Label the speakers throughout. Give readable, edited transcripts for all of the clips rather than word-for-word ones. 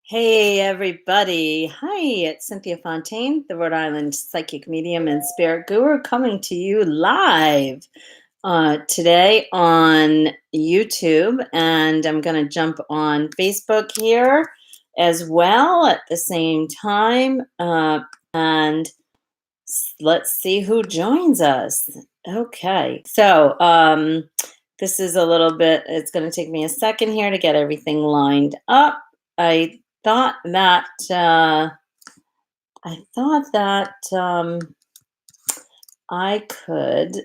Speaker 1: Hey, everybody. Hi, it's Cynthia Fontaine, the Rhode Island psychic medium and spirit guru, coming to you live today on YouTube. And I'm going to jump on Facebook here as well at the same time. And let's see who joins us. Okay. This is a little bit, it's going to take me a second here to get everything lined up. I thought that I thought that I could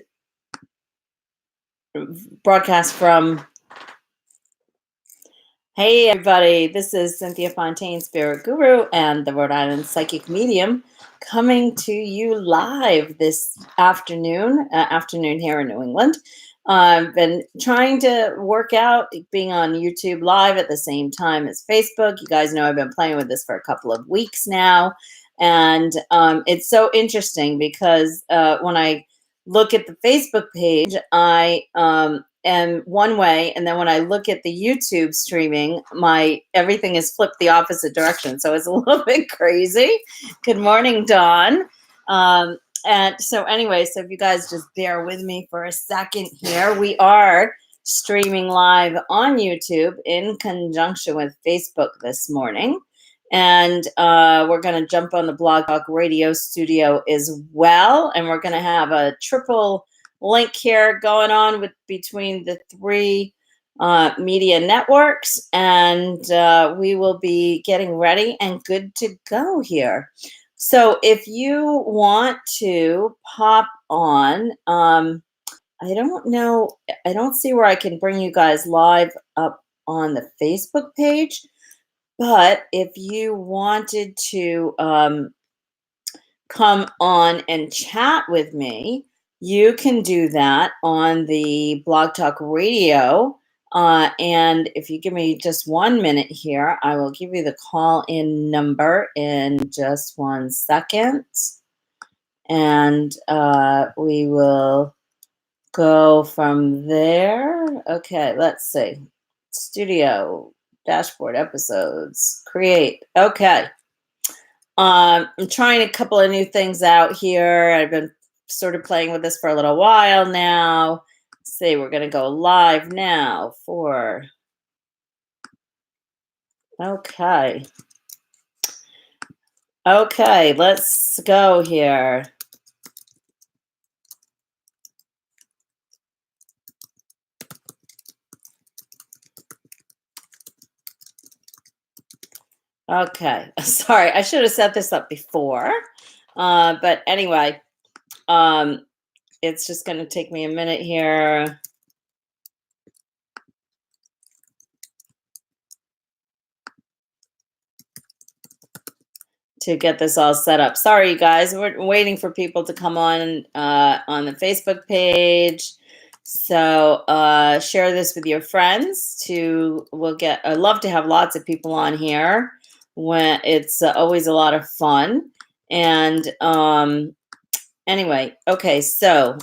Speaker 1: broadcast from. Hey, everybody, this is Cynthia Fontaine, Spirit Guru, and the Rhode Island Psychic Medium, coming to you live this afternoon here in New England. I've been trying to work out being on YouTube live at the same time as Facebook. You guys know I've been playing with this for a couple of weeks now. And it's so interesting because when I look at the Facebook page, I am one way, and then when I look at the YouTube streaming, my everything is flipped the opposite direction. So it's a little bit crazy. Good morning, Dawn. And so anyway, so if you guys just bear with me for a second here, we are streaming live on YouTube in conjunction with Facebook this morning. And we're going to jump on the Blog Talk Radio studio as well. And we're going to have a triple link here going on with between the three media networks. And we will be getting ready and good to go here. So if you want to pop on, I don't know, I don't see where I can bring you guys live up on the Facebook page. But if you wanted to come on and chat with me, you can do that on the Blog Talk Radio. And if you give me just 1 minute here, I will give you the call-in number in just 1 second. And we will go from there. Okay, let's see. Studio. Dashboard episodes. Create. Okay. I'm trying a couple of new things out here. I've been sort of playing with this for a little while now. Let's see, we're going to go live now for. Okay. Okay, let's go here. Okay, sorry, I should have set this up before. But anyway, it's just going to take me a minute here. To get this all set up. Sorry, you guys, we're waiting for people to come on the Facebook page. So share this with your friends. I'd love to have lots of people on here. When it's always a lot of fun. And anyway, okay, so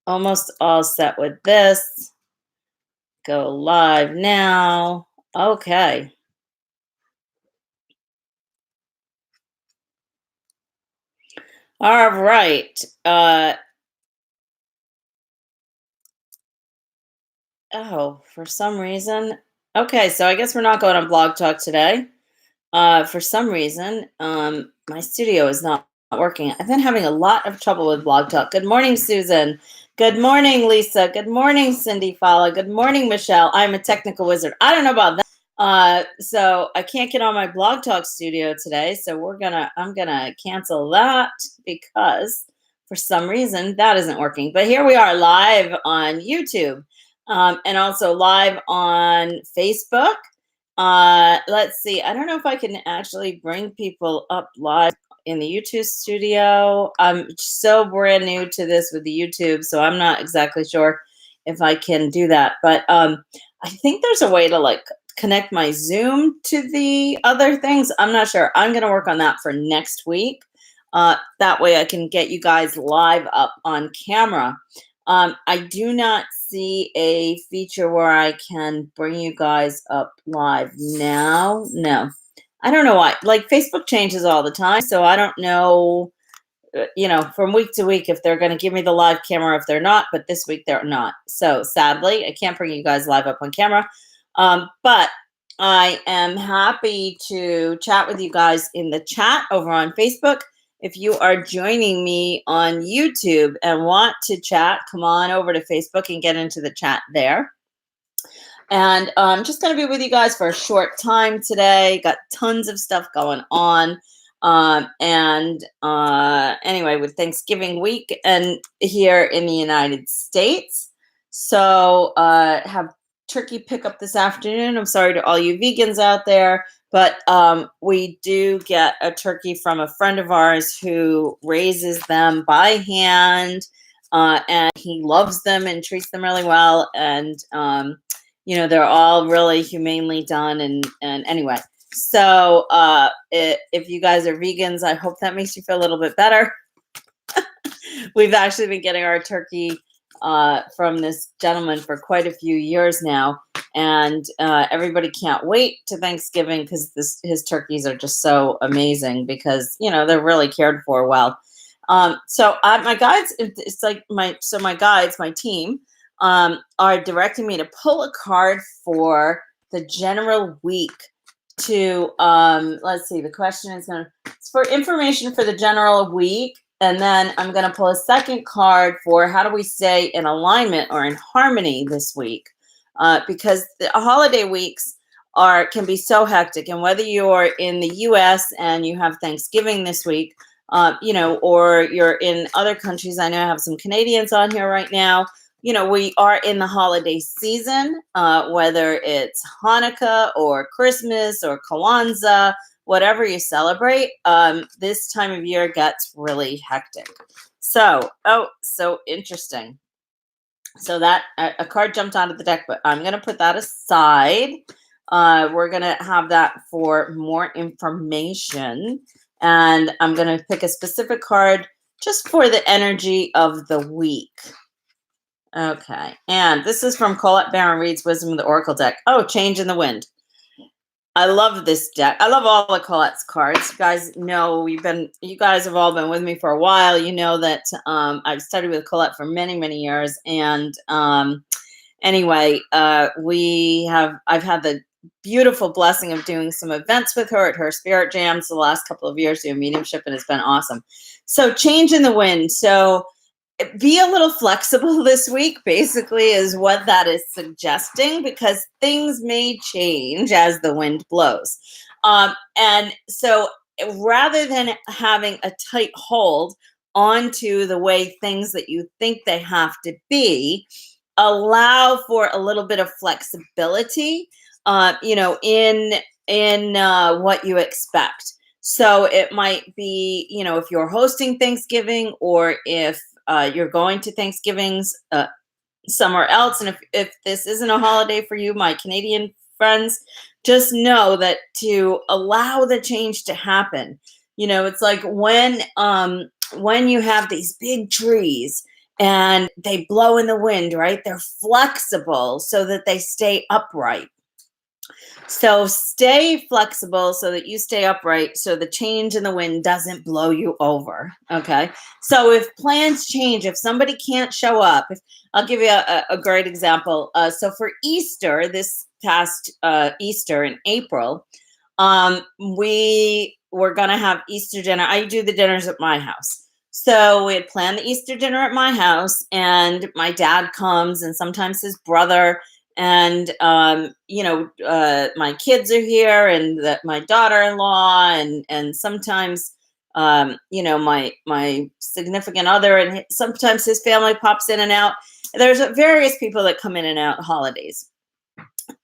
Speaker 1: almost all set with this. Go live now. Okay. All right. For some reason. Okay, so I guess we're not going on Blog Talk today. For some reason, my studio is not working. I've been having a lot of trouble with Blog Talk. Good morning, Susan. Good morning, Lisa. Good morning, Cindy Fala. Good morning, Michelle. I'm a technical wizard. I don't know about that. So I can't get on my Blog Talk studio today. So I'm gonna cancel that because for some reason that isn't working. But here we are live on YouTube, and also live on Facebook. Let's see. I don't know if I can actually bring people up live in the YouTube studio. I'm so brand new to this with the YouTube, so I'm not exactly sure if I can do that. But I think there's a way to connect my Zoom to the other things. I'm not sure. I'm going to work on that for next week. That way I can get you guys live up on camera. I do not see a feature where I can bring you guys up live now. No, I don't know why. Like Facebook changes all the time, so I don't know, from week to week if they're going to give me the live camera, if they're not, but this week they're not. So sadly, I can't bring you guys live up on camera. But I am happy to chat with you guys in the chat over on Facebook. If you are joining me on YouTube and want to chat, come on over to Facebook and get into the chat there. And I'm just going to be with you guys for a short time today. Got tons of stuff going on. Anyway, with Thanksgiving week and here in the United States. So have turkey pickup this afternoon. I'm sorry to all you vegans out there, but we do get a turkey from a friend of ours who raises them by hand, and he loves them and treats them really well. And they're all really humanely done. And anyway, so if you guys are vegans, I hope that makes you feel a little bit better. We've actually been getting our turkey from this gentleman for quite a few years now, and everybody can't wait to Thanksgiving because his turkeys are just so amazing because they're really cared for well. So my guides, it's like my guides, my team, are directing me to pull a card for the general week. To let's see, the question is it's for information for the general week. And then I'm going to pull a second card for how do we stay in alignment or in harmony this week? Because the holiday weeks can be so hectic. And whether you're in the U.S. and you have Thanksgiving this week, or you're in other countries, I know I have some Canadians on here right now. We are in the holiday season, whether it's Hanukkah or Christmas or Kwanzaa, whatever you celebrate, this time of year gets really hectic. So interesting. So that a card jumped out of the deck, but I'm going to put that aside. We're going to have that for more information. And I'm going to pick a specific card just for the energy of the week. Okay. And this is from Colette Baron Reed's Wisdom of the Oracle deck. Oh, Change in the Wind. I love this deck. I love all of Colette's cards. You guys know you guys have all been with me for a while. You know that I've studied with Colette for many, many years. And anyway, I've had the beautiful blessing of doing some events with her at her Spirit Jams the last couple of years doing mediumship, and it's been awesome. So Change in the Wind. So be a little flexible this week, basically, is what that is suggesting, because things may change as the wind blows. And so rather than having a tight hold onto the way things that you think they have to be, allow for a little bit of flexibility, in what you expect. So it might be, if you're hosting Thanksgiving, or if you're going to Thanksgivings somewhere else. And if this isn't a holiday for you, my Canadian friends, just know that to allow the change to happen. It's like when you have these big trees and they blow in the wind, right? They're flexible so that they stay upright. So stay flexible so that you stay upright, so the change in the wind doesn't blow you over. Okay. So if plans change, if somebody can't show up, I'll give you a great example. So for Easter, this past Easter in April, we were going to have Easter dinner. I do the dinners at my house. So we had planned the Easter dinner at my house, and my dad comes, and sometimes his brother, and my kids are here, and my daughter-in-law, and sometimes my significant other, and sometimes his family pops in and out. There's various people that come in and out holidays.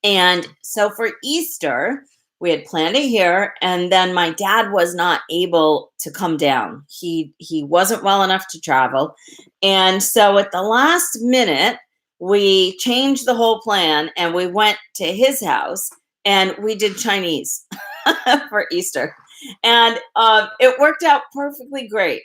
Speaker 1: And so for Easter, we had planned it here, and then my dad was not able to come down. He wasn't well enough to travel. And so at the last minute, we changed the whole plan, and we went to his house, and we did Chinese for Easter. And it worked out perfectly great.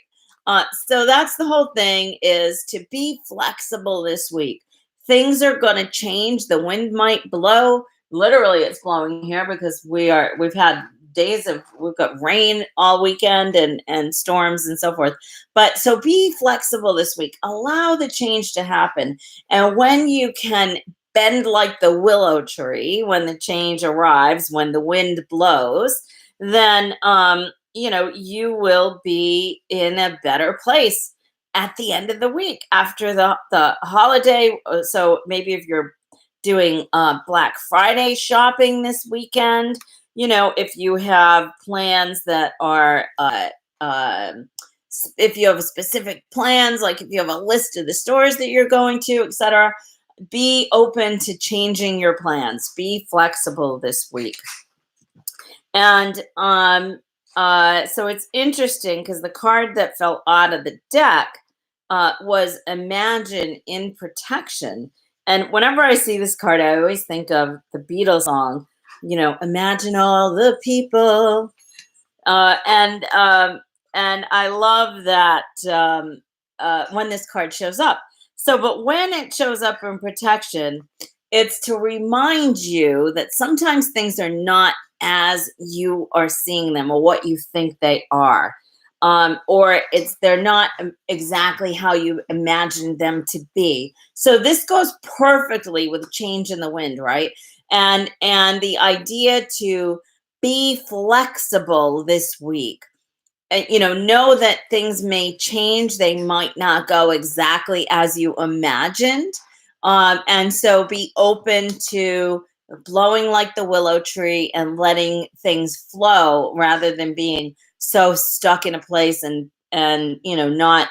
Speaker 1: So that's the whole thing, is to be flexible this week. Things are going to change. The wind might blow. Literally, it's blowing here because we've had we've got rain all weekend and storms and so forth. But so be flexible this week. Allow the change to happen. And when you can bend like the willow tree when the change arrives, when the wind blows, then you will be in a better place at the end of the week after the holiday. So maybe if you're doing Black Friday shopping this weekend, if you have plans that are if you have specific plans, like if you have a list of the stores that you're going to, etc., be open to changing your plans. Be flexible this week. And so it's interesting because the card that fell out of the deck was Imagine in Protection. And whenever I see this card, I always think of the Beatles song, Imagine all the people. And I love that when this card shows up. So, but when it shows up in Protection, it's to remind you that sometimes things are not as you are seeing them or what you think they are. Or they're not exactly how you imagined them to be. So this goes perfectly with change in the wind, right? And the idea to be flexible this week. Know that things may change. They might not go exactly as you imagined. And so be open to blowing like the willow tree and letting things flow rather than being so stuck in a place and not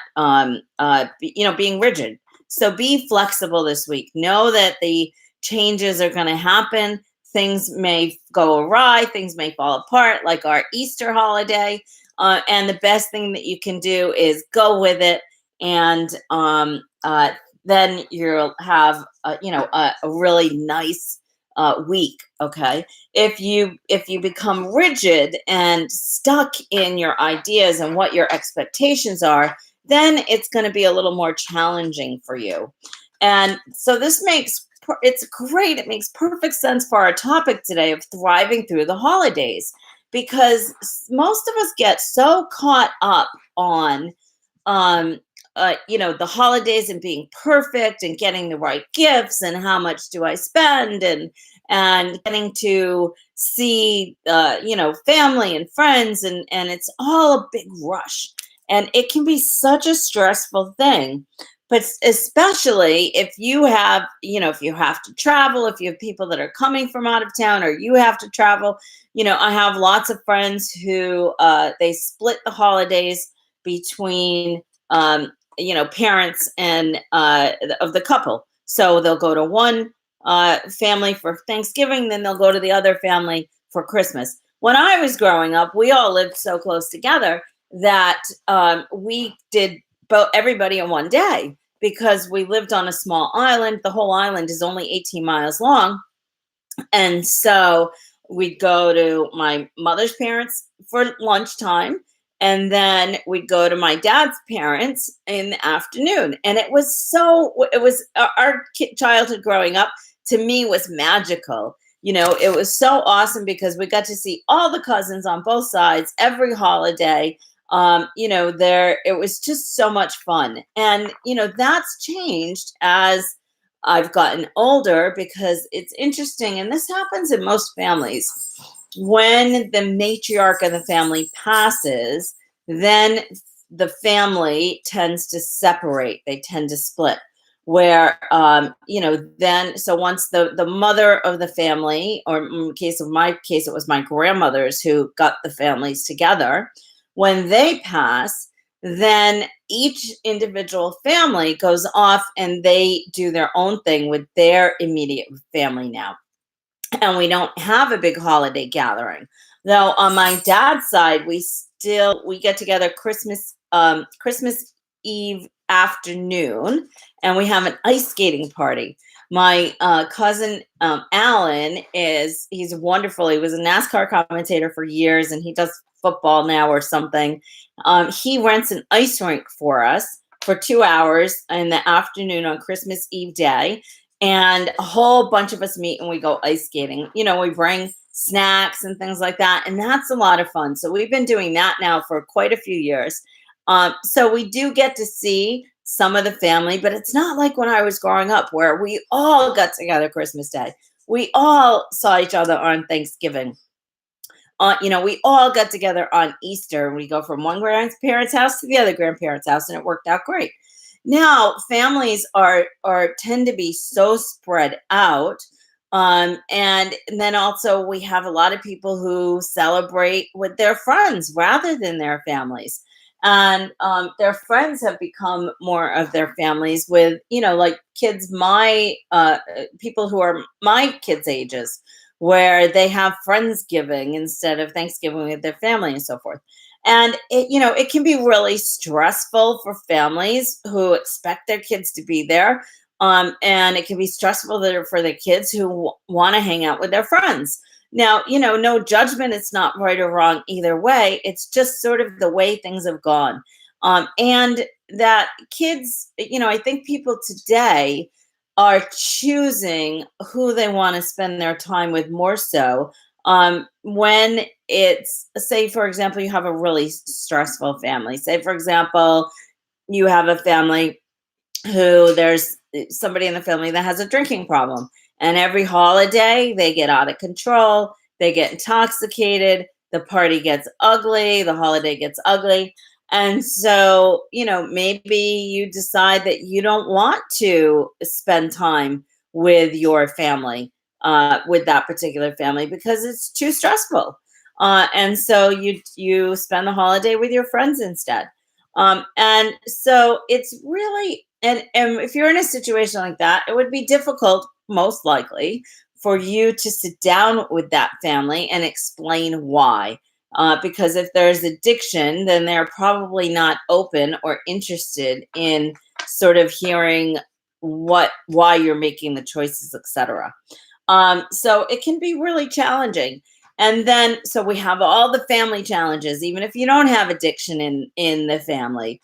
Speaker 1: being rigid. So be flexible this week. Know that the changes are going to happen. Things may go awry. Things may fall apart, like our Easter holiday. And the best thing that you can do is go with it, and then you'll have a really nice week. Okay, if you become rigid and stuck in your ideas and what your expectations are, then it's going to be a little more challenging for you. And so it's great. It makes perfect sense for our topic today of thriving through the holidays, because most of us get so caught up on the holidays and being perfect and getting the right gifts and how much do I spend and getting to see family and friends, and it's all a big rush, and it can be such a stressful thing. But especially if you have to travel, if you have people that are coming from out of town, or you have to travel. I have lots of friends who they split the holidays between parents and of the couple. So they'll go to one family for Thanksgiving, then they'll go to the other family for Christmas. When I was growing up, we all lived so close together that we did everybody in one day, because we lived on a small island. The whole island is only 18 miles long. And so we'd go to my mother's parents for lunchtime, and then we'd go to my dad's parents in the afternoon. And it was our childhood growing up, to me, was magical. It was so awesome because we got to see all the cousins on both sides every holiday. It was just so much fun. And, that's changed as I've gotten older, because it's interesting. And this happens in most families. When the matriarch of the family passes, then the family tends to separate. They tend to split. Where, so once the mother of the family, or in my case, it was my grandmothers who got the families together. When they pass, then each individual family goes off and they do their own thing with their immediate family now. And we don't have a big holiday gathering. Though on my dad's side, we get together Christmas Eve afternoon, and we have an ice skating party. My cousin Alan he's wonderful. He was a NASCAR commentator for years, and he does football now or something. He rents an ice rink for us for 2 hours in the afternoon on Christmas Eve day, and a whole bunch of us meet and we go ice skating. We bring snacks and things like that. And that's a lot of fun. So we've been doing that now for quite a few years. So we do get to see some of the family, but it's not like when I was growing up where we all got together Christmas Day. We all saw each other on Thanksgiving. We all got together on Easter. We go from one grandparent's house to the other grandparent's house, and it worked out great. Now, families are tend to be so spread out, and then also we have a lot of people who celebrate with their friends rather than their families, and their friends have become more of their families with like kids my people who are my kids' ages where they have friendsgiving instead of Thanksgiving with their family and so forth. And it can be really stressful for families who expect their kids to be there. And it can be stressful for the kids who want to hang out with their friends. Now, no judgment. It's not right or wrong either way. It's just sort of the way things have gone. And that kids, I think people today are choosing who they want to spend their time with more so when it's, say, for example, you have a really stressful family. Say, for example, you have a family who there's somebody in the family that has a drinking problem. And every holiday, they get out of control, they get intoxicated, the party gets ugly, the holiday gets ugly. And so, maybe you decide that you don't want to spend time with your family, with that particular family, because it's too stressful. And so you spend the holiday with your friends instead. And so it's really, and if you're in a situation like that, it would be difficult, most likely, for you to sit down with that family and explain why. Because if there's addiction, then they're probably not open or interested in sort of hearing why you're making the choices, etc. So it can be really challenging. And then, so we have all the family challenges, even if you don't have addiction in the family,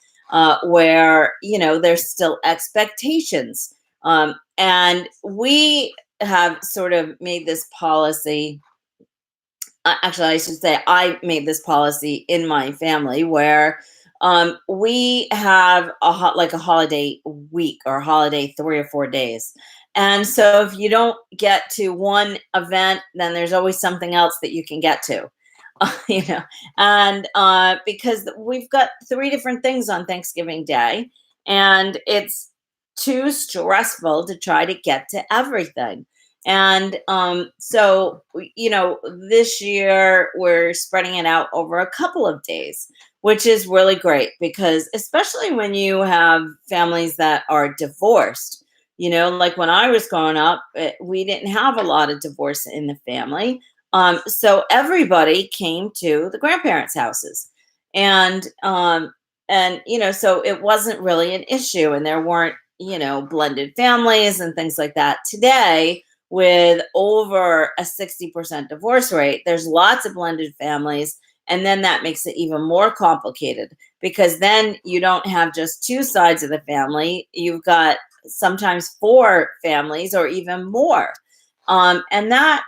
Speaker 1: where there's still expectations. And we have sort of made this policy. Actually, I should say I made this policy in my family where we have like a holiday week or a holiday 3 or 4 days. And so if you don't get to one event, then there's always something else that you can get to. you know, and because we've got 3 different things on Thanksgiving Day, and it's too stressful to try to get to everything. And so, this year we're spreading it out over a couple of days, which is really great because, especially when you have families that are divorced, like when I was growing up, we didn't have a lot of divorce in the family. So everybody came to the grandparents' houses, and so it wasn't really an issue, and there weren't blended families and things like that. Today, with over a 60% divorce rate, there's lots of blended families. And then that makes it even more complicated because then you don't have just two sides of the family. You've got sometimes 4 families or even more. And that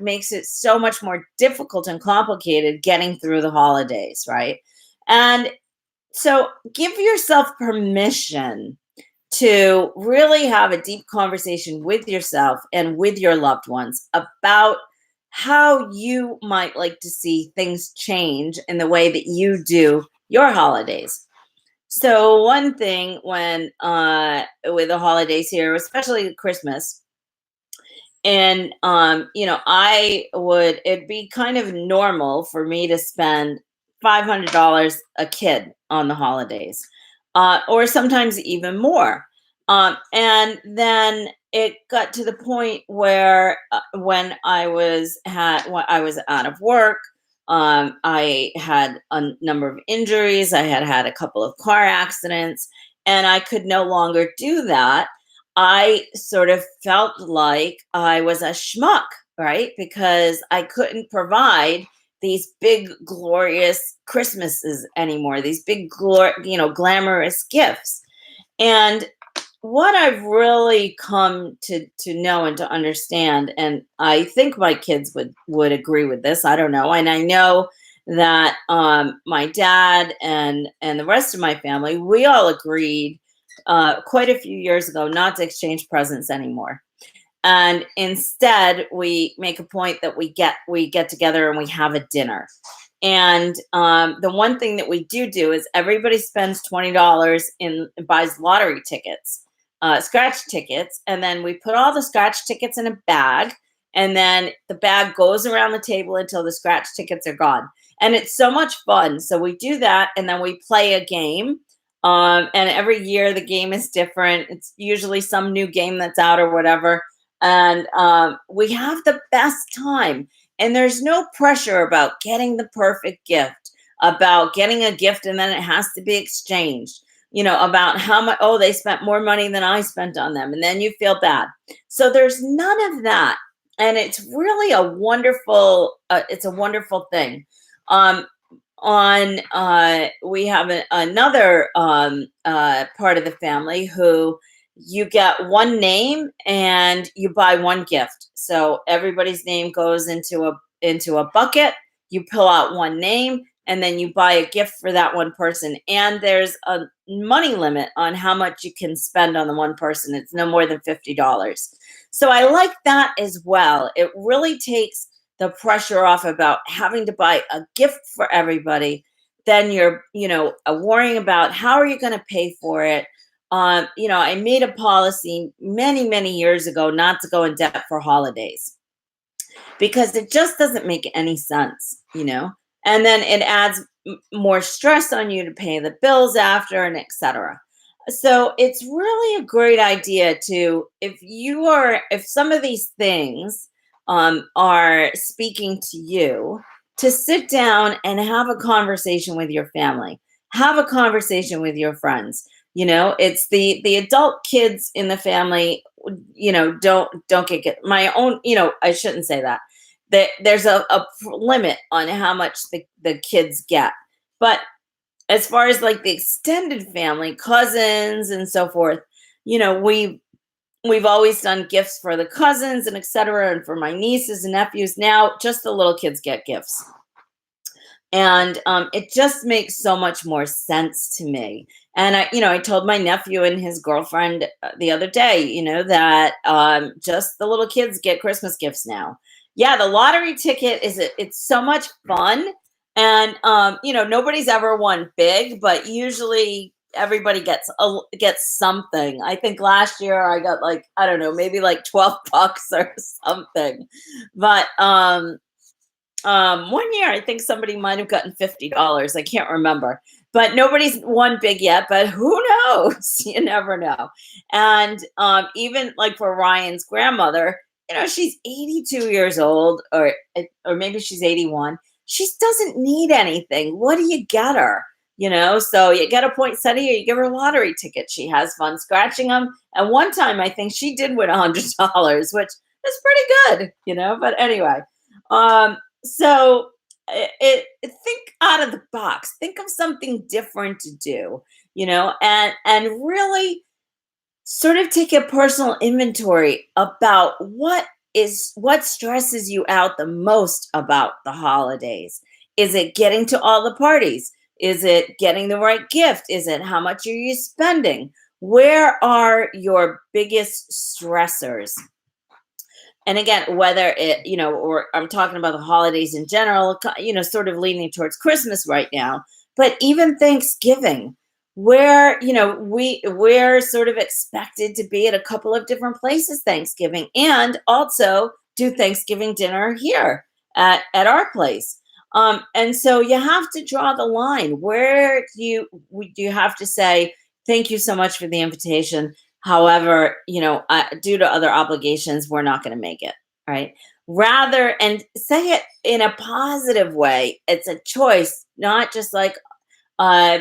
Speaker 1: makes it so much more difficult and complicated getting through the holidays, right? And so give yourself permission to really have a deep conversation with yourself and with your loved ones about how you might like to see things change in the way that you do your holidays. So one thing when with the holidays here, especially Christmas, and it'd be kind of normal for me to spend $500 a kid on the holidays, or sometimes even more. And then it got to the point where when I was out of work, I had a number of injuries. I had had a couple of car accidents, and I could no longer do that. I sort of felt like I was a schmuck, right? Because I couldn't provide these big, glorious Christmases anymore, these big, glamorous gifts. And what I've really come to know and to understand, and I think my kids would agree with this. I don't know, and I know that my dad and the rest of my family, we all agreed quite a few years ago not to exchange presents anymore, and instead we make a point that we get together and we have a dinner. And the one thing that we do is everybody spends $20 in buys lottery tickets, scratch tickets, and then we put all the scratch tickets in a bag, and then the bag goes around the table until the scratch tickets are gone. And it's so much fun. So we do that, and then we play a game. And every year the game is different. It's usually some new game that's out or whatever. And we have the best time, and there's no pressure about getting the perfect gift, about getting a gift and then it has to be exchanged, about how much, oh, they spent more money than I spent on them. And then you feel bad. So there's none of that. And it's really it's a wonderful thing. Um, on We have another part of the family who you get one name and you buy one gift. So everybody's name goes into a bucket. You pull out one name and then you buy a gift for that one person. And there's a money limit on how much you can spend on the one person. It's no more than $50. So I like that as well. It really takes the pressure off about having to buy a gift for everybody. Then you're, worrying about how are you going to pay for it. I made a policy many, many years ago not to go in debt for holidays because it just doesn't make any sense. And then it adds more stress on you to pay the bills after and etc. So it's really a great idea to, if some of these things are speaking to you, to sit down and have a conversation with your family, have a conversation with your friends. It's the adult kids in the family, don't get my own, I shouldn't say that. There's a limit on how much the kids get. But as far as like the extended family, cousins and so forth, we've always done gifts for the cousins and etc. And for my nieces and nephews. Now just the little kids get gifts. And it just makes so much more sense to me. And I told my nephew and his girlfriend the other day, that just the little kids get Christmas gifts now. Yeah, the lottery ticket it's so much fun. And nobody's ever won big, but usually everybody gets something. I think last year I got, like, I don't know, maybe like $12 or something. But one year I think somebody might have gotten $50. I can't remember. But nobody's won big yet, but who knows? You never know. And even like for Ryan's grandmother, she's 82 years old, or maybe she's 81. She doesn't need anything. What do you get her? So you get a poinsettia, you give her a lottery ticket. She has fun scratching them. And one time I think she did win $100, which is pretty good. But anyway, so think out of the box. Think of something different to do, and really sort of take a personal inventory about what stresses you out the most about the holidays. Is it getting to all the parties? Is it getting the right gift? Is it how much are you spending? Where are your biggest stressors? And again, whether or I'm talking about the holidays in general, sort of leaning towards Christmas right now, but even Thanksgiving, where, we're sort of expected to be at a couple of different places Thanksgiving, and also do Thanksgiving dinner here at our place. And so you have to draw the line. Where do you have to say, thank you so much for the invitation. However, due to other obligations, we're not going to make it, right? Rather, and say it in a positive way. It's a choice, not just like,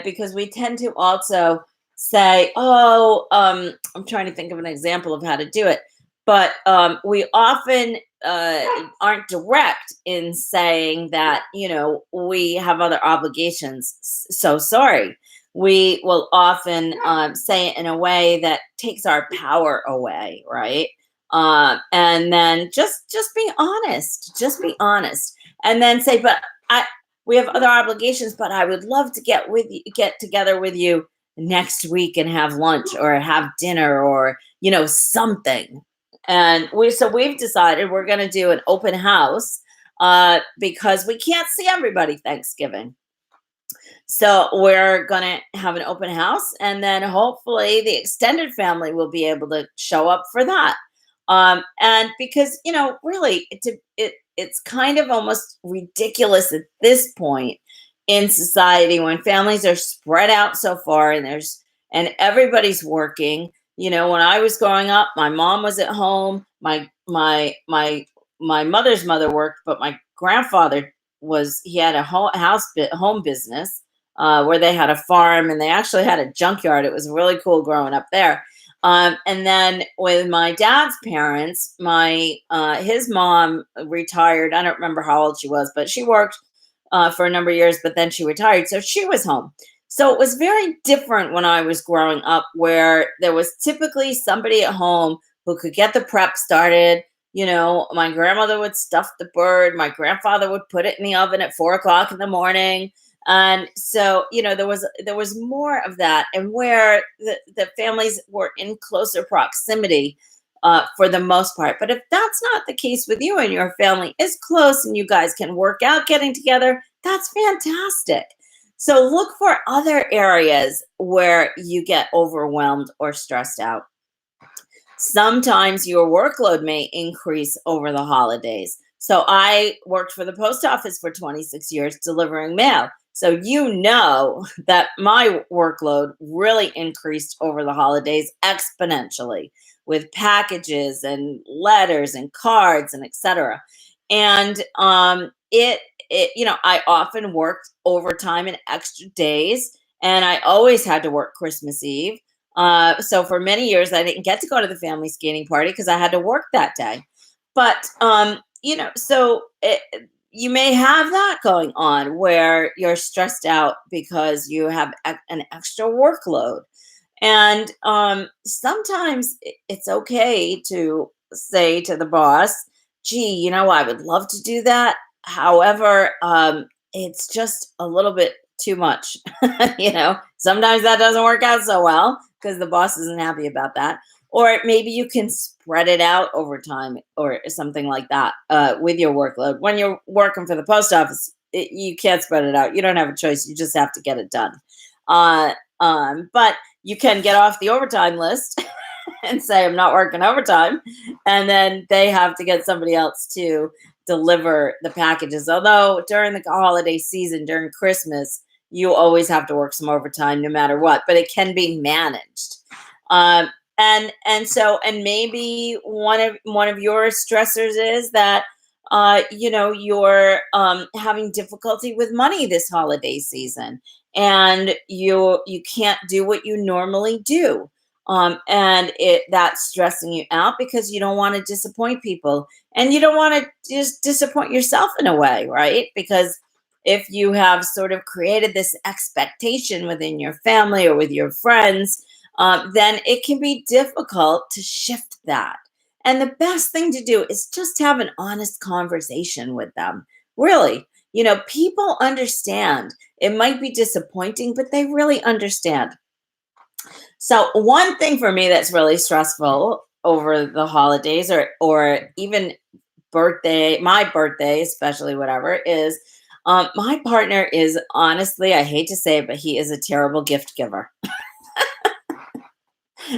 Speaker 1: because we tend to also say, oh, I'm trying to think of an example of how to do it. But we often aren't direct in saying that, we have other obligations. So sorry. we will often say it in a way that takes our power away, right? And then just be honest, just be honest, and then say, but I we have other obligations, but I would love to get together with you next week and have lunch or have dinner or something. And we've decided we're going to do an open house because we can't see everybody Thanksgiving. So we're going to have an open house, and then hopefully the extended family will be able to show up for that. And because, really, it's kind of almost ridiculous at this point in society when families are spread out so far and everybody's working. When I was growing up, my mom was at home. My mother's mother worked, but my grandfather he had a home business where they had a farm and they actually had a junkyard. It was really cool growing up there. And then with my dad's parents, his mom retired. I don't remember how old she was, but she worked for a number of years, but then she retired, so she was home. So it was very different when I was growing up, where there was typically somebody at home who could get the prep started. My grandmother would stuff the bird. My grandfather would put it in the oven at 4 o'clock in the morning. And so, there was more of that, and where the families were in closer proximity for the most part. But if that's not the case with you and your family is close and you guys can work out getting together, that's fantastic. So look for other areas where you get overwhelmed or stressed out. Sometimes your workload may increase over the holidays. So I worked for the post office for 26 years delivering mail. So that my workload really increased over the holidays exponentially with packages and letters and cards and etc. And I often worked overtime and extra days, and I always had to work Christmas Eve. So for many years, I didn't get to go to the family skating party because I had to work that day. But you may have that going on where you're stressed out because you have an extra workload. And sometimes it's okay to say to the boss, gee, I would love to do that. However, it's just a little bit too much. Sometimes that doesn't work out so well because the boss isn't happy about that. Or maybe you can spread it out over time or something like that with your workload. When you're working for the post office, you can't spread it out. You don't have a choice. You just have to get it done. But you can get off the overtime list and say, I'm not working overtime. And then they have to get somebody else to deliver the packages. Although during the holiday season, during Christmas, you always have to work some overtime no matter what, but it can be managed. And maybe one of your stressors is that you're having difficulty with money this holiday season, and you can't do what you normally do, and that's stressing you out because you don't want to disappoint people, and you don't want to just disappoint yourself in a way, right? Because if you have sort of created this expectation within your family or with your friends, then it can be difficult to shift that. And the best thing to do is just have an honest conversation with them. Really, people understand. It might be disappointing, but they really understand. So, one thing for me that's really stressful over the holidays or even my birthday, especially whatever, is my partner is honestly, I hate to say it, but he is a terrible gift giver.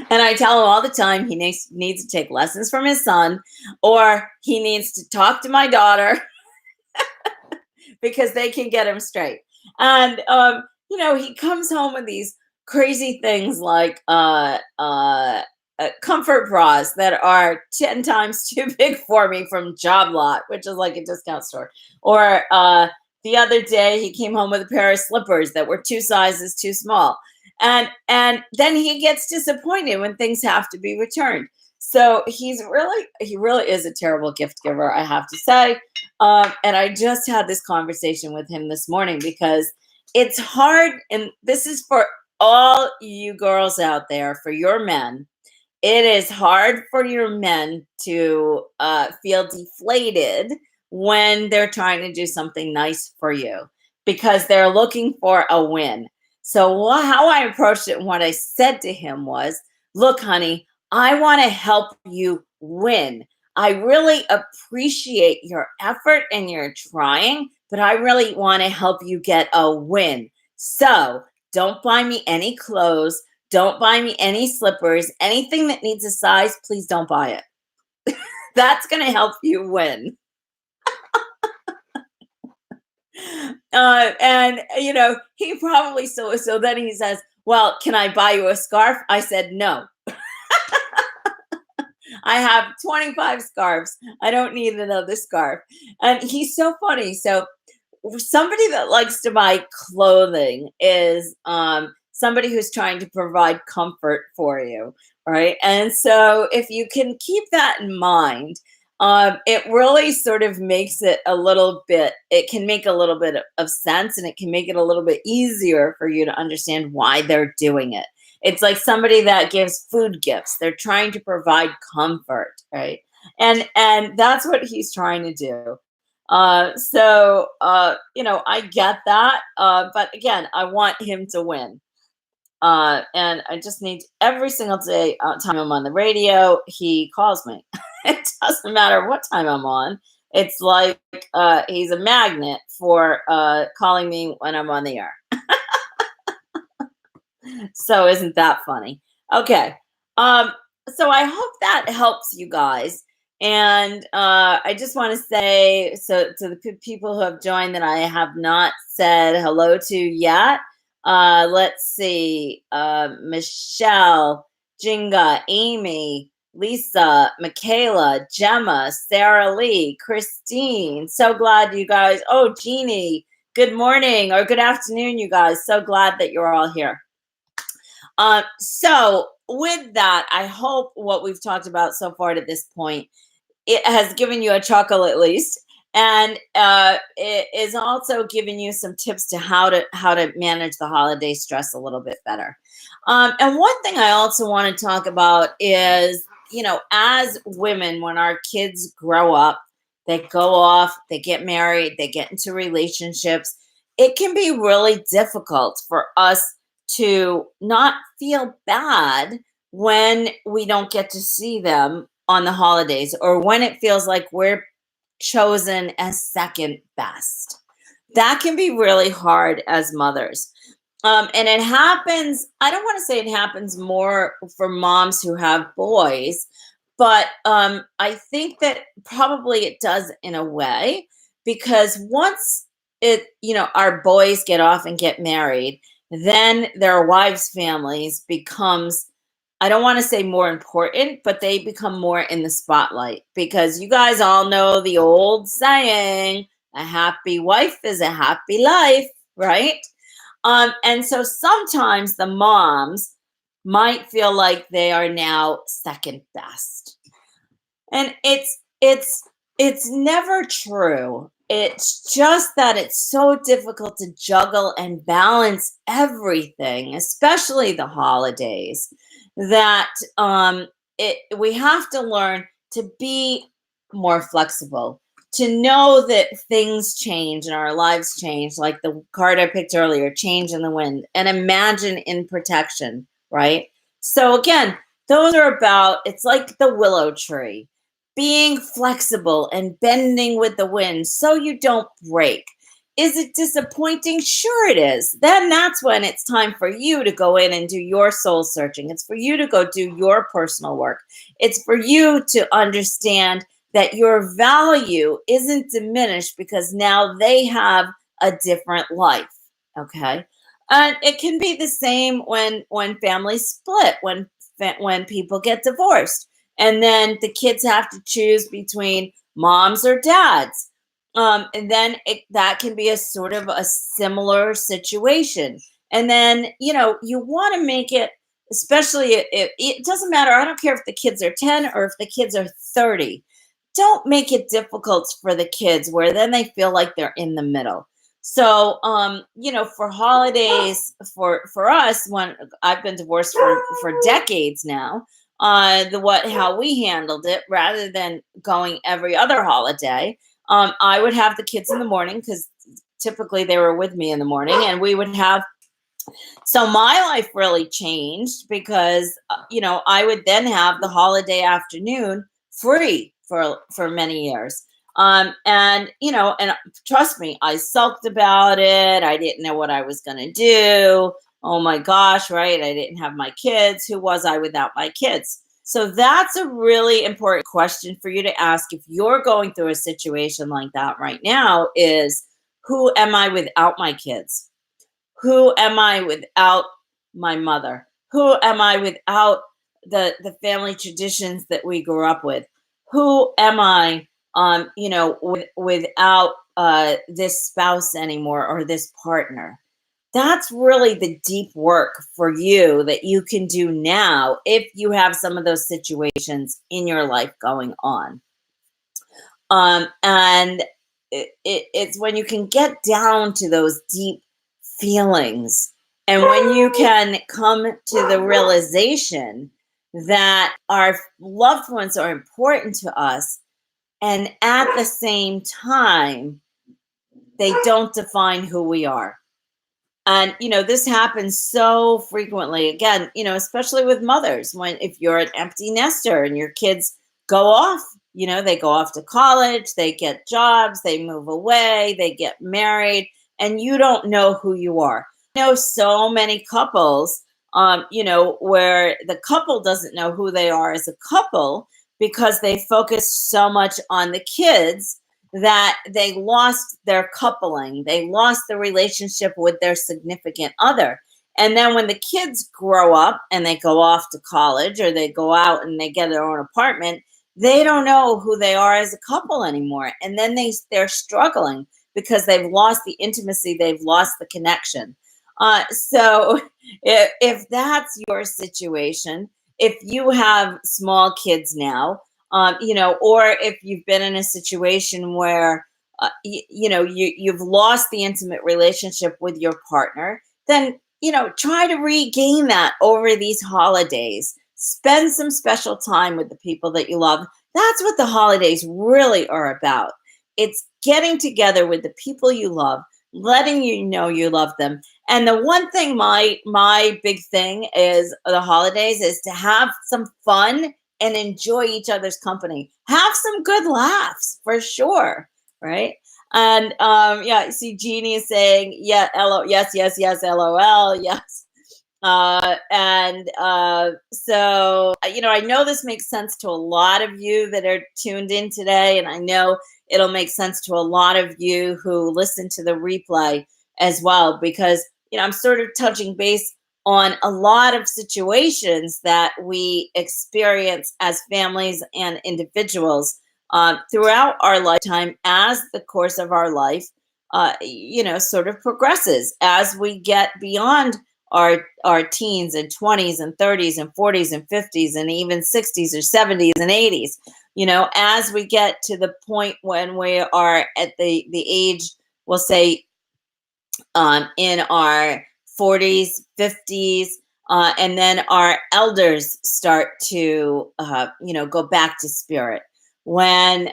Speaker 1: And I tell him all the time he needs to take lessons from his son, or he needs to talk to my daughter because they can get him straight. And he comes home with these crazy things like comfort bras that are 10 times too big for me from Job Lot, which is like a discount store. Or the other day he came home with a pair of slippers that were 2 sizes too small. And then he gets disappointed when things have to be returned. So he really is a terrible gift giver, I have to say. And I just had this conversation with him this morning because it's hard, and this is for all you girls out there, for your men, it is hard for your men to feel deflated when they're trying to do something nice for you because they're looking for a win. So, how I approached it and what I said to him was, look, honey, I want to help you win. I really appreciate your effort and your trying, but I really want to help you get a win. So, don't buy me any clothes, don't buy me any slippers. Anything that needs a size, please don't buy it. That's going to help you win. And he probably so then he says, "Well, can I buy you a scarf?" I said, "No. I have 25 scarves. I don't need another scarf." And he's so funny. So somebody that likes to buy clothing is somebody who's trying to provide comfort for you, right? And so if you can keep that in mind, it really sort of makes it a little bit, it can make a little bit of sense, and it can make it a little bit easier for you to understand why they're doing it. It's like somebody that gives food gifts. They're trying to provide comfort, right? And that's what he's trying to do. I get that. But again, I want him to win. And I just need every single day, time I'm on the radio, he calls me. It doesn't matter what time I'm on. It's like he's a magnet for calling me when I'm on the air. So isn't that funny? Okay. Um, so I hope that helps you guys. And I just want to say, so to the people who have joined that I have not said hello to yet. Let's see. Michelle, Jinga, Amy, Lisa, Michaela, Gemma, Sarah Lee, Christine. So glad you guys. Oh, Jeannie. Good morning or good afternoon, you guys. So glad that you're all here. So with that, I hope what we've talked about so far to this point, it has given you a chuckle at least, and it is also giving you some tips to how to manage the holiday stress a little bit better. And one thing I also want to talk about is, as women, when our kids grow up, they go off, they get married, they get into relationships. It can be really difficult for us to not feel bad when we don't get to see them on the holidays, or when it feels like we're chosen as second best. That can be really hard as mothers. And it happens, I don't want to say it happens more for moms who have boys, but I think that probably it does in a way, because once our boys get off and get married, then their wives' families becomes, I don't want to say more important, but they become more in the spotlight, because you guys all know the old saying, a happy wife is a happy life, right? And so sometimes the moms might feel like they are now second best. And it's never true. It's just that it's so difficult to juggle and balance everything, especially the holidays, that we have to learn to be more flexible, to know that things change and our lives change, like the card I picked earlier, change in the wind, and imagine in protection, right? So again, those are about, it's like the willow tree, being flexible and bending with the wind so you don't break. Is it disappointing? Sure it is. Then that's when it's time for you to go in and do your soul searching. It's for you to go do your personal work. It's for you to understand that your value isn't diminished because now they have a different life. Okay. And it can be the same when families split, when people get divorced, and then the kids have to choose between moms or dads. And then that can be a sort of a similar situation. And then, you want to make it, especially it doesn't matter. I don't care if the kids are 10 or if the kids are 30. Don't make it difficult for the kids where then they feel like they're in the middle. So, for holidays, for us, when I've been divorced for decades now, the what how we handled it, rather than going every other holiday, I would have the kids in the morning because typically they were with me in the morning, and we would have. So my life really changed because I would then have the holiday afternoon free for many years. And trust me, I sulked about it. I didn't know what I was going to do. Oh my gosh, right? I didn't have my kids. Who was I without my kids? So that's a really important question for you to ask if you're going through a situation like that right now, is who am I without my kids? Who am I without my mother? Who am I without the family traditions that we grew up with? Who am I, without this spouse anymore, or this partner? That's really the deep work for you that you can do now if you have some of those situations in your life going on. And it's when you can get down to those deep feelings, and when you can come to the realization that our loved ones are important to us, and at the same time they don't define who we are. And this happens so frequently, again, especially with mothers, when if you're an empty nester and your kids go off, they go off to college, they get jobs, they move away, they get married, and you don't know who you are. I know so many couples, where the couple doesn't know who they are as a couple because they focus so much on the kids that they lost their coupling, they lost the relationship with their significant other. And then when the kids grow up and they go off to college, or they go out and they get their own apartment, they don't know who they are as a couple anymore. And then they're struggling because they've lost the intimacy, they've lost the connection. So if that's your situation, if you have small kids now, or if you've been in a situation where you've lost the intimate relationship with your partner, then try to regain that over these holidays. Spend some special time with the people that you love. That's what the holidays really are about. It's getting together with the people you love, letting you know you love them. And the one thing, my big thing is the holidays, is to have some fun and enjoy each other's company. Have some good laughs for sure, right? And yeah, see, Jeannie is saying, yeah, yes, yes, yes, LOL, yes. So I know this makes sense to a lot of you that are tuned in today, and I know it'll make sense to a lot of you who listen to the replay as well, because I'm sort of touching base on a lot of situations that we experience as families and individuals throughout our lifetime, as the course of our life sort of progresses, as we get beyond our teens and 20s and 30s and 40s and 50s and even 60s or 70s and 80s, as we get to the point when we are at the age, we'll say, in our 40s, 50s, and then our elders start to, go back to spirit. And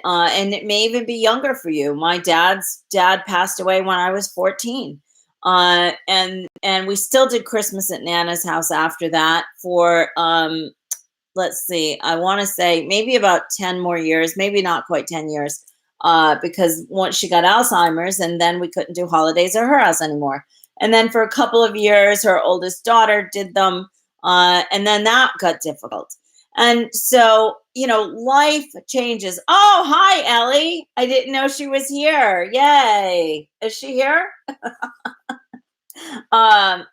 Speaker 1: it may even be younger for you. My dad's dad passed away when I was 14. And we still did Christmas at Nana's house after that for, let's see, I want to say maybe about 10 more years, maybe not quite 10 years, because once she got Alzheimer's, and then we couldn't do holidays at her house anymore. And then for a couple of years, her oldest daughter did them, and then that got difficult. And so, life changes. Oh, hi, Ellie. I didn't know she was here. Yay. Is she here? um,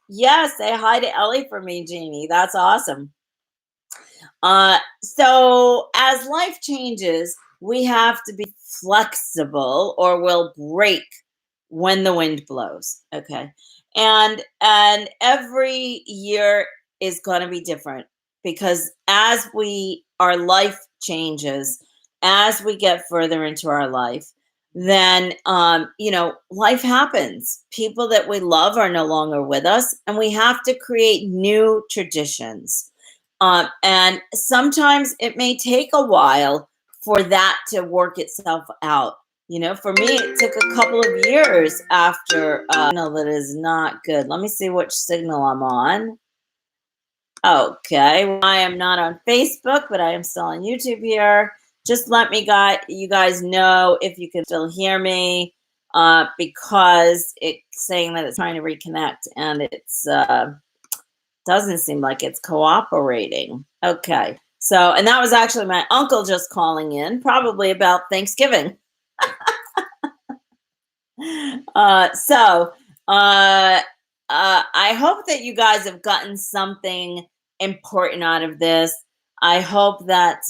Speaker 1: yeah, say hi to Ellie for me, Jeannie. That's awesome. So as life changes, we have to be flexible, or we'll break when the wind blows. Okay. And every year is going to be different, because as our life changes, as we get further into our life, then life happens. People that we love are no longer with us, and we have to create new traditions. And sometimes it may take a while for that to work itself out. For me, it took a couple of years after signal that is not good. Let me see which signal I'm on. Okay, well, I am not on Facebook, but I am still on YouTube here. Just let you guys know if you can still hear me, because it's saying that it's trying to reconnect, and it's doesn't seem like it's cooperating. Okay, and that was actually my uncle just calling in, probably about Thanksgiving. I hope that you guys have gotten something important out of this. I hope that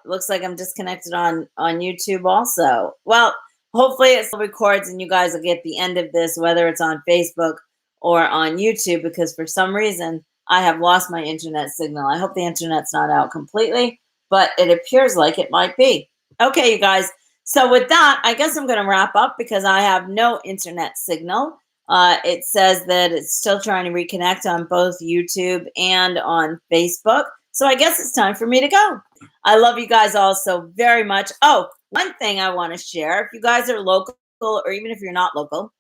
Speaker 1: looks like I'm disconnected on YouTube also. Well, hopefully it still records and you guys will get the end of this, whether it's on Facebook or on YouTube, because for some reason I have lost my internet signal. I hope the internet's not out completely, but it appears like it might be. Okay, you guys. So with that, I guess I'm going to wrap up because I have no internet signal. It says that it's still trying to reconnect on both YouTube and on Facebook. So I guess it's time for me to go. I love you guys all so very much. Oh, one thing I want to share, if you guys are local or even if you're not local,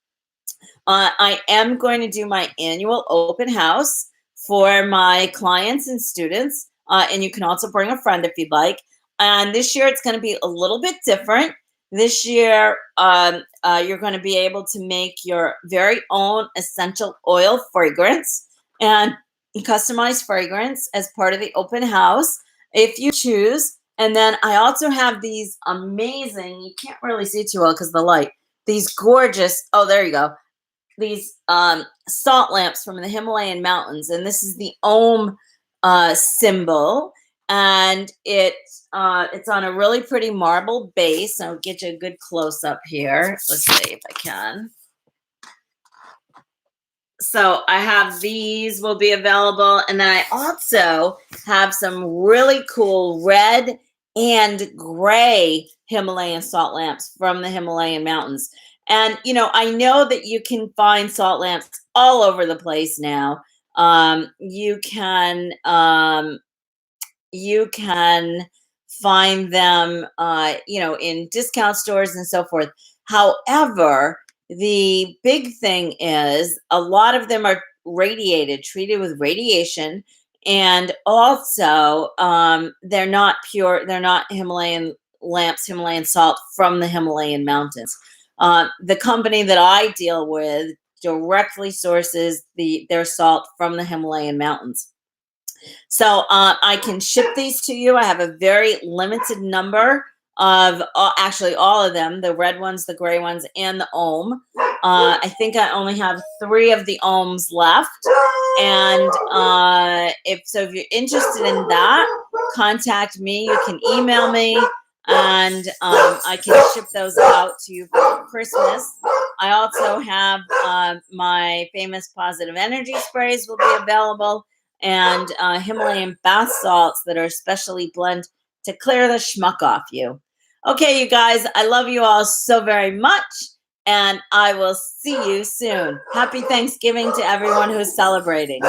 Speaker 1: I am going to do my annual open house for my clients and students. And you can also bring a friend if you'd like. And this year it's going to be a little bit different. This year, you're going to be able to make your very own essential oil fragrance and customized fragrance as part of the open house, if you choose. And then I also have these amazing, you can't really see too well because of the light, these gorgeous, oh, there you go, these salt lamps from the Himalayan mountains. And this is the Om symbol. And it's on a really pretty marble base. I'll get you a good close up here. Let's see if I can. So I have these will be available. And then I also have some really cool red and gray Himalayan salt lamps from the Himalayan mountains. And, I know that you can find salt lamps all over the place now. You can find them, in discount stores and so forth. However, the big thing is a lot of them are treated with radiation. And also, they're not pure. They're not Himalayan lamps, Himalayan salt from the Himalayan mountains. The company that I deal with directly sources their salt from the Himalayan mountains. So I can ship these to you. I have a very limited number of actually all of them, the red ones, the gray ones, and the Om. I think I only have 3 of the Oms left. And if you're interested in that, contact me. You can email me and I can ship those out to you for Christmas. I also have my famous positive energy sprays will be available, and Himalayan bath salts that are specially blended to clear the schmuck off you. Okay, you guys, I love you all so very much, and I will see you soon. Happy Thanksgiving to everyone who's celebrating.